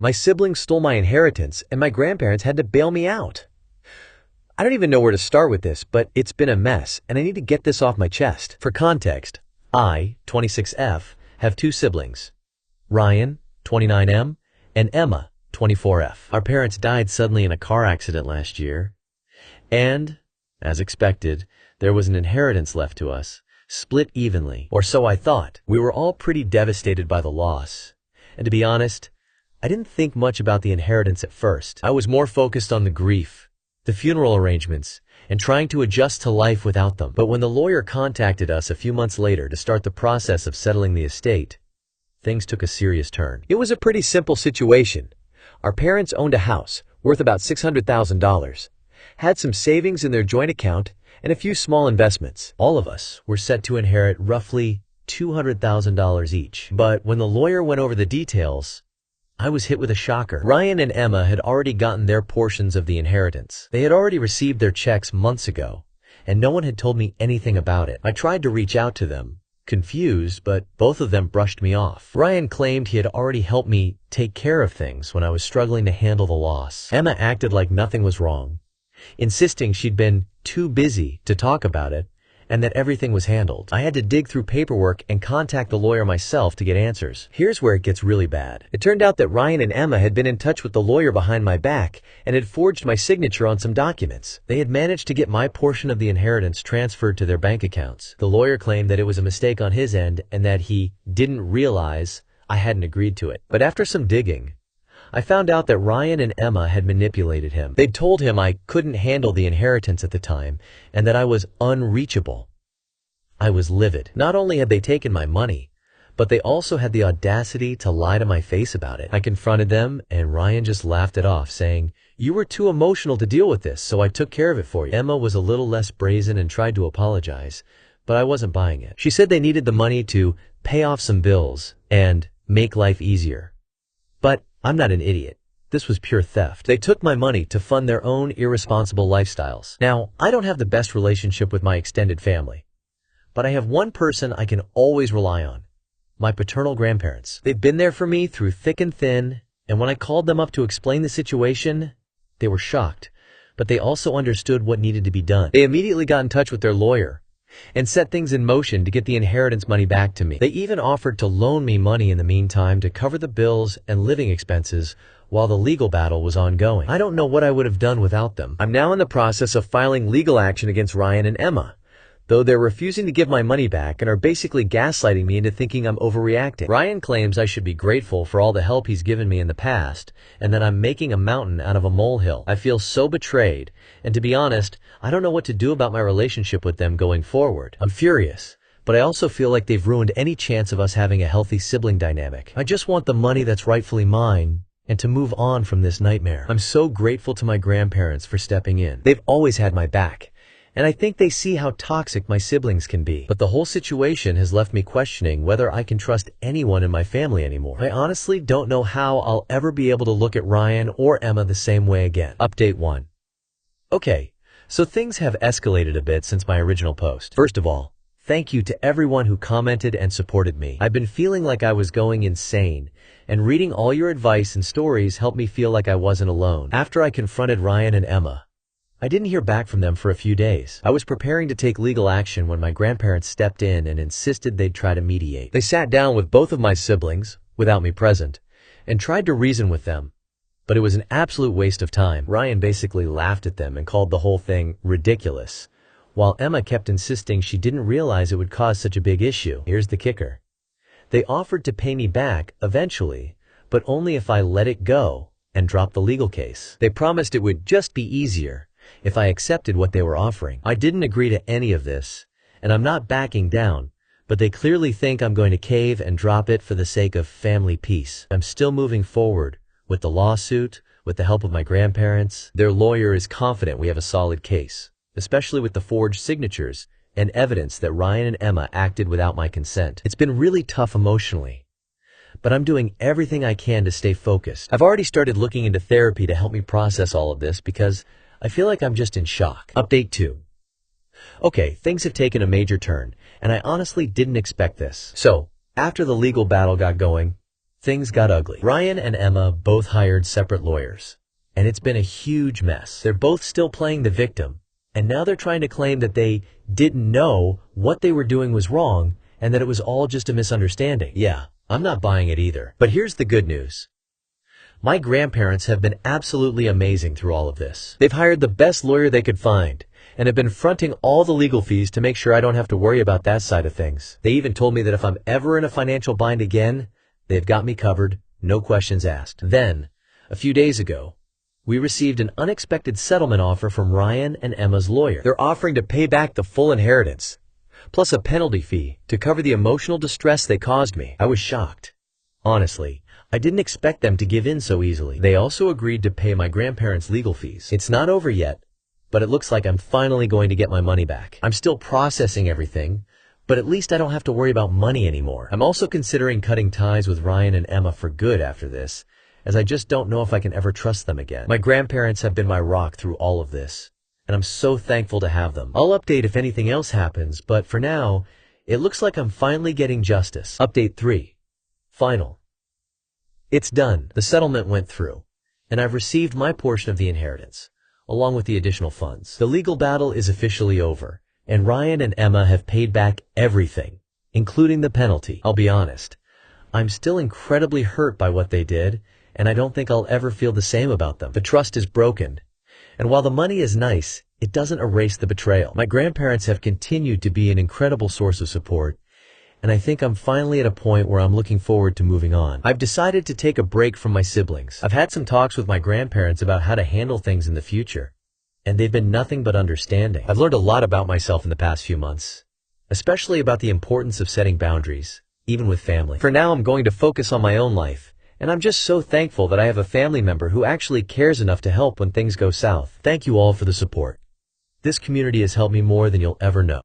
My siblings stole my inheritance, and my grandparents had to bail me out. I don't even know where to start with this, but it's been a mess, and I need to get this off my chest. For context, I, 26F, have two siblings, Ryan, 29M, and Emma, 24F. Our parents died suddenly in a car accident last year, and, as expected, there was an inheritance left to us, split evenly, or so I thought. We were all pretty devastated by the loss, and to be honest, I didn't think much about the inheritance at first. I was more focused on the grief, the funeral arrangements, and trying to adjust to life without them. But when the lawyer contacted us a few months later to start the process of settling the estate, things took a serious turn. It was a pretty simple situation. Our parents owned a house worth about $600,000, had some savings in their joint account, and a few small investments. All of us were set to inherit roughly $200,000 each. But when the lawyer went over the details, I was hit with a shocker. Ryan and Emma had already gotten their portions of the inheritance. They had already received their checks months ago, and no one had told me anything about it. I tried to reach out to them, confused, but both of them brushed me off. Ryan claimed he had already helped me take care of things when I was struggling to handle the loss. Emma acted like nothing was wrong, insisting she'd been too busy to talk about it and that everything was handled. I had to dig through paperwork and contact the lawyer myself to get answers. Here's where it gets really bad. It turned out that Ryan and Emma had been in touch with the lawyer behind my back and had forged my signature on some documents. They had managed to get my portion of the inheritance transferred to their bank accounts. The lawyer claimed that it was a mistake on his end and that he didn't realize I hadn't agreed to it. But after some digging, I found out that Ryan and Emma had manipulated him. They'd told him I couldn't handle the inheritance at the time and that I was unreachable. I was livid. Not only had they taken my money, but they also had the audacity to lie to my face about it. I confronted them, and Ryan just laughed it off, saying, "You were too emotional to deal with this, so I took care of it for you." Emma was a little less brazen and tried to apologize, but I wasn't buying it. She said they needed the money to pay off some bills and make life easier. But I'm not an idiot. This was pure theft. They took my money to fund their own irresponsible lifestyles. Now, I don't have the best relationship with my extended family, but I have one person I can always rely on: my paternal grandparents. They've been there for me through thick and thin, and when I called them up to explain the situation, they were shocked, but they also understood what needed to be done. They immediately got in touch with their lawyer and set things in motion to get the inheritance money back to me. They even offered to loan me money in the meantime to cover the bills and living expenses while the legal battle was ongoing. I don't know what I would have done without them. I'm now in the process of filing legal action against Ryan and Emma, though they're refusing to give my money back and are basically gaslighting me into thinking I'm overreacting. Ryan claims I should be grateful for all the help he's given me in the past, and that I'm making a mountain out of a molehill. I feel so betrayed, and to be honest, I don't know what to do about my relationship with them going forward. I'm furious, but I also feel like they've ruined any chance of us having a healthy sibling dynamic. I just want the money that's rightfully mine, and to move on from this nightmare. I'm so grateful to my grandparents for stepping in. They've always had my back, and I think they see how toxic my siblings can be. But the whole situation has left me questioning whether I can trust anyone in my family anymore. I honestly don't know how I'll ever be able to look at Ryan or Emma the same way again. Update 1. Okay, so things have escalated a bit since my original post. First of all, thank you to everyone who commented and supported me. I've been feeling like I was going insane, and reading all your advice and stories helped me feel like I wasn't alone. After I confronted Ryan and Emma, I didn't hear back from them for a few days. I was preparing to take legal action when my grandparents stepped in and insisted they'd try to mediate. They sat down with both of my siblings, without me present, and tried to reason with them, but it was an absolute waste of time. Ryan basically laughed at them and called the whole thing ridiculous, while Emma kept insisting she didn't realize it would cause such a big issue. Here's the kicker. They offered to pay me back eventually, but only if I let it go and drop the legal case. They promised it would just be easier if I accepted what they were offering. I didn't agree to any of this, and I'm not backing down, but they clearly think I'm going to cave and drop it for the sake of family peace. I'm still moving forward with the lawsuit, with the help of my grandparents. Their lawyer is confident we have a solid case, especially with the forged signatures and evidence that Ryan and Emma acted without my consent. It's been really tough emotionally, but I'm doing everything I can to stay focused. I've already started looking into therapy to help me process all of this because I feel like I'm just in shock. Update 2. Okay, things have taken a major turn, and I honestly didn't expect this. So, after the legal battle got going, things got ugly. Ryan and Emma both hired separate lawyers, and it's been a huge mess. They're both still playing the victim, and now they're trying to claim that they didn't know what they were doing was wrong and that it was all just a misunderstanding. Yeah, I'm not buying it either. But here's the good news. My grandparents have been absolutely amazing through all of this. They've hired the best lawyer they could find and have been fronting all the legal fees to make sure I don't have to worry about that side of things. They even told me that if I'm ever in a financial bind again, they've got me covered, no questions asked. Then, a few days ago, we received an unexpected settlement offer from Ryan and Emma's lawyer. They're offering to pay back the full inheritance, plus a penalty fee to cover the emotional distress they caused me. I was shocked. Honestly, I didn't expect them to give in so easily. They also agreed to pay my grandparents' legal fees. It's not over yet, but it looks like I'm finally going to get my money back. I'm still processing everything, but at least I don't have to worry about money anymore. I'm also considering cutting ties with Ryan and Emma for good after this, as I just don't know if I can ever trust them again. My grandparents have been my rock through all of this, and I'm so thankful to have them. I'll update if anything else happens, but for now, it looks like I'm finally getting justice. Update 3. Final. It's done. The settlement went through, and I've received my portion of the inheritance, along with the additional funds. The legal battle is officially over, and Ryan and Emma have paid back everything, including the penalty. I'll be honest, I'm still incredibly hurt by what they did, and I don't think I'll ever feel the same about them. The trust is broken, and while the money is nice, it doesn't erase the betrayal. My grandparents have continued to be an incredible source of support, and I think I'm finally at a point where I'm looking forward to moving on. I've decided to take a break from my siblings. I've had some talks with my grandparents about how to handle things in the future, and they've been nothing but understanding. I've learned a lot about myself in the past few months, especially about the importance of setting boundaries, even with family. For now, I'm going to focus on my own life, and I'm just so thankful that I have a family member who actually cares enough to help when things go south. Thank you all for the support. This community has helped me more than you'll ever know.